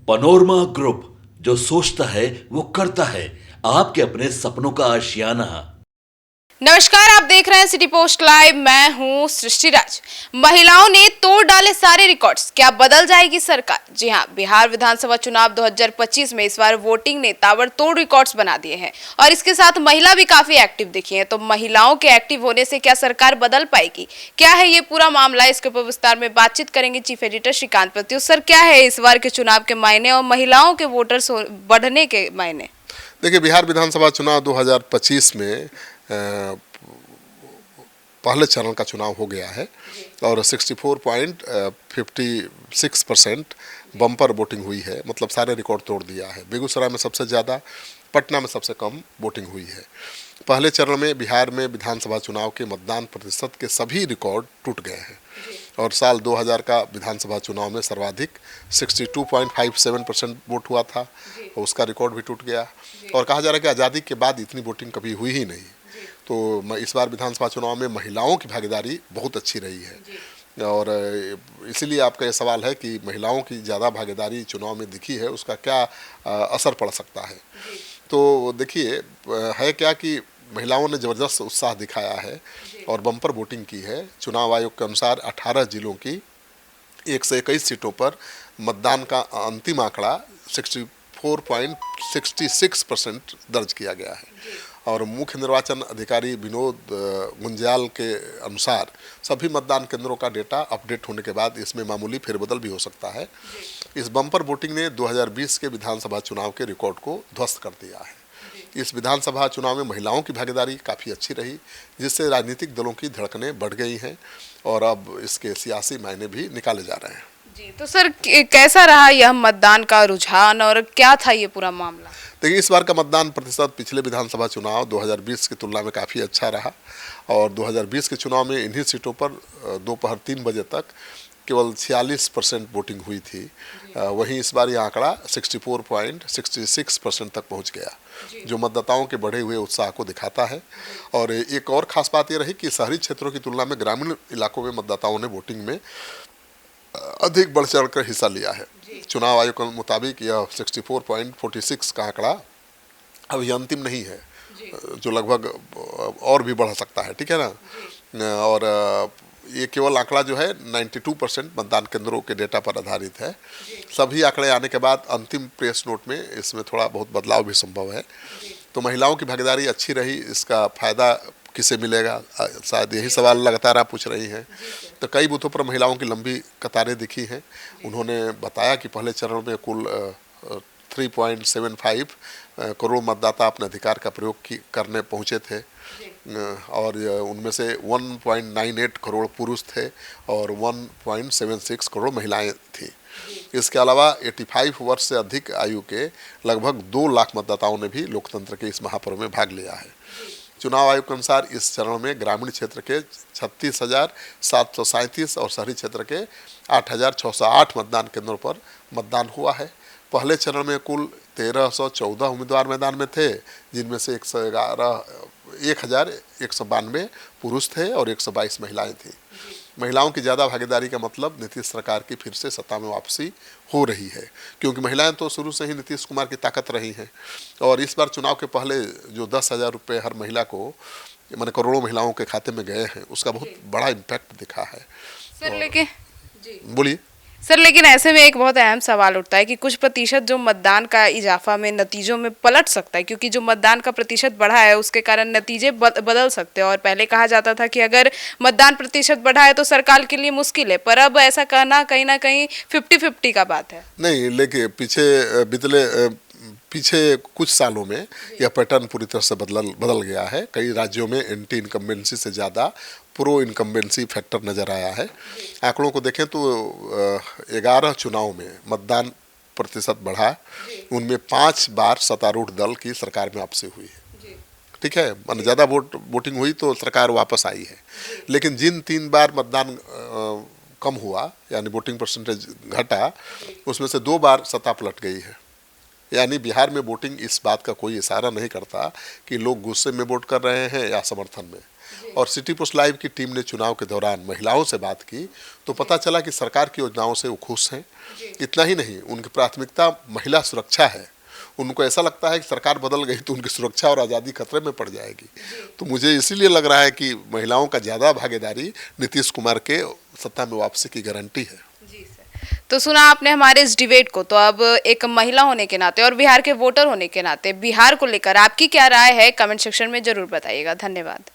Panorama group, जो सोचता है वो करता है। आपके अपने सपनों का आशियाना। नमस्कार, आप देख रहे हैं सिटी पोस्ट लाइव। मैं हूं सृष्टि राज। महिलाओं ने तोड़ डाले सारे रिकॉर्ड्स, क्या बदल जाएगी सरकार? जी हां, बिहार विधानसभा चुनाव 2025 में इस बार वोटिंग ने ताबड़तोड़ रिकॉर्ड्स बना दिए हैं और इसके साथ महिला भी काफी एक्टिव दिखी है। तो महिलाओं के एक्टिव होने से क्या सरकार बदल पाएगी? क्या है ये पूरा मामला, इसके ऊपर विस्तार में बातचीत करेंगे chief editor Shrikant Pratyush sir. क्या है इस बार के चुनाव के मायने और महिलाओं के वोटर्स बढ़ने के मायने? देखिए, बिहार विधानसभा चुनाव 2025 में पहले चरण का चुनाव हो गया है और 64.56% बम्पर वोटिंग हुई है। मतलब सारे रिकॉर्ड तोड़ दिया है। बेगूसराय में सबसे ज़्यादा, पटना में सबसे कम वोटिंग हुई है। पहले चरण में बिहार में विधानसभा चुनाव के मतदान प्रतिशत के सभी रिकॉर्ड टूट गए हैं और साल 2000 का विधानसभा चुनाव में सर्वाधिक 62.57% वोट हुआ था और उसका रिकॉर्ड भी टूट गया। और कहा जा रहा है कि आज़ादी के बाद इतनी वोटिंग कभी हुई ही नहीं। तो इस बार विधानसभा चुनाव में महिलाओं की भागीदारी बहुत अच्छी रही है और इसीलिए आपका ये सवाल है कि महिलाओं की ज़्यादा भागीदारी चुनाव में दिखी है, उसका क्या असर पड़ सकता है। तो देखिए, है क्या कि महिलाओं ने ज़बरदस्त उत्साह दिखाया है और बम्पर वोटिंग की है। चुनाव आयोग के अनुसार 18 जिलों की 121 सीटों पर मतदान का अंतिम आंकड़ा 64.66% दर्ज किया गया है और मुख्य निर्वाचन अधिकारी विनोद गुंजाल के अनुसार सभी मतदान केंद्रों का डेटा अपडेट होने के बाद इसमें मामूली फेरबदल भी हो सकता है। इस बम्पर वोटिंग ने 2020 के विधानसभा चुनाव के रिकॉर्ड को ध्वस्त कर दिया है। इस विधानसभा चुनाव में महिलाओं की भागीदारी काफ़ी अच्छी रही, जिससे राजनीतिक दलों की धड़कनें बढ़ गई हैं और अब इसके सियासी मायने भी निकाले जा रहे हैं। जी, तो सर कैसा रहा यह मतदान का रुझान और क्या था ये पूरा मामला? देखिए, इस बार का मतदान प्रतिशत पिछले विधानसभा चुनाव 2020 की तुलना में काफ़ी अच्छा रहा और 2020 के चुनाव में इन्हीं सीटों पर दोपहर 3 बजे तक केवल 46% वोटिंग हुई थी। वहीं इस बार यह आंकड़ा 64.66% तक पहुंच गया, जो मतदाताओं के बढ़े हुए उत्साह को दिखाता है। और एक और खास बात यह रही कि शहरी क्षेत्रों की तुलना में ग्रामीण इलाकों में मतदाताओं ने वोटिंग में अधिक बढ़ चढ़ कर हिस्सा लिया है। चुनाव आयोग के मुताबिक यह 64.46 का आंकड़ा अभी अंतिम नहीं है, जो लगभग और भी बढ़ सकता है। ठीक है ना। और ये केवल आंकड़ा जो है 92% मतदान केंद्रों के डेटा पर आधारित है। सभी आंकड़े आने के बाद अंतिम प्रेस नोट में इसमें थोड़ा बहुत बदलाव भी संभव है। तो महिलाओं की भागीदारी अच्छी रही, इसका फायदा किसे मिलेगा, शायद यही सवाल लगातार आप पूछ रही हैं। तो कई बूथों पर महिलाओं की लंबी कतारें दिखी हैं। उन्होंने बताया कि पहले चरण में कुल 3.75 करोड़ मतदाता अपने अधिकार का प्रयोग करने पहुंचे थे और उनमें से 1.98 करोड़ पुरुष थे और 1.76 करोड़ महिलाएं थी। इसके अलावा 85 वर्ष से अधिक आयु के लगभग 2 लाख मतदाताओं ने भी लोकतंत्र के इस महापर्व में भाग लिया है। चुनाव आयोग के अनुसार इस चरण में ग्रामीण क्षेत्र के 36,737 और शहरी क्षेत्र के 8,608 मतदान केंद्रों पर मतदान हुआ है। पहले चरण में कुल 1,314 उम्मीदवार मैदान में थे, जिनमें से 1,192 पुरुष थे और 122 महिलाएं थीं। महिलाओं की ज़्यादा भागीदारी का मतलब नीतीश सरकार की फिर से सत्ता में वापसी हो रही है, क्योंकि महिलाएं तो शुरू से ही नीतीश कुमार की ताकत रही हैं। और इस बार चुनाव के पहले जो 10,000 रुपये हर महिला को, माने करोड़ों महिलाओं के खाते में गए हैं, उसका बहुत बड़ा इम्पैक्ट दिखा है। सर लेकिन बोलिए सर, लेकिन ऐसे में एक बहुत अहम सवाल उठता है कि कुछ प्रतिशत जो मतदान का इजाफा में नतीजों में पलट सकता है, क्योंकि जो मतदान का प्रतिशत बढ़ा है उसके कारण नतीजे बदल सकते हैं। और पहले कहा जाता था कि अगर मतदान प्रतिशत बढ़ा है तो सरकार के लिए मुश्किल है, पर अब ऐसा कहना कहीं ना कहीं 50-50 का बात है। नहीं, लेकिन पीछे कुछ सालों में यह पैटर्न पूरी तरह से बदल गया है। कई राज्यों में एंटी इनकम्बेंसी से ज़्यादा प्रो इनकम्बेंसी फैक्टर नज़र आया है। आंकड़ों को देखें तो 11 चुनाव में मतदान प्रतिशत बढ़ा, उनमें 5 बार सत्तारूढ़ दल की सरकार में वापसी हुई है। ठीक है, मान ज़्यादा वोटिंग हुई तो सरकार वापस आई है। लेकिन जिन 3 बार मतदान कम हुआ, यानी वोटिंग परसेंटेज घटा, उसमें से 2 बार सत्ता पलट गई है। यानी बिहार में वोटिंग इस बात का कोई इशारा नहीं करता कि लोग गुस्से में वोट कर रहे हैं या समर्थन में। और सिटी पोस्ट लाइव की टीम ने चुनाव के दौरान महिलाओं से बात की तो पता चला कि सरकार की योजनाओं से वो खुश हैं। इतना ही नहीं, उनकी प्राथमिकता महिला सुरक्षा है। उनको ऐसा लगता है कि सरकार बदल गई तो उनकी सुरक्षा और आज़ादी खतरे में पड़ जाएगी। तो मुझे इसीलिए लग रहा है कि महिलाओं का ज़्यादा भागीदारी नीतीश कुमार के सत्ता में वापसी की गारंटी है। जी सर, तो सुना आपने हमारे इस डिबेट को, तो अब एक महिला होने के नाते और बिहार के वोटर होने के नाते बिहार को लेकर आपकी क्या राय है, कमेंट सेक्शन में जरूर बताइएगा। धन्यवाद।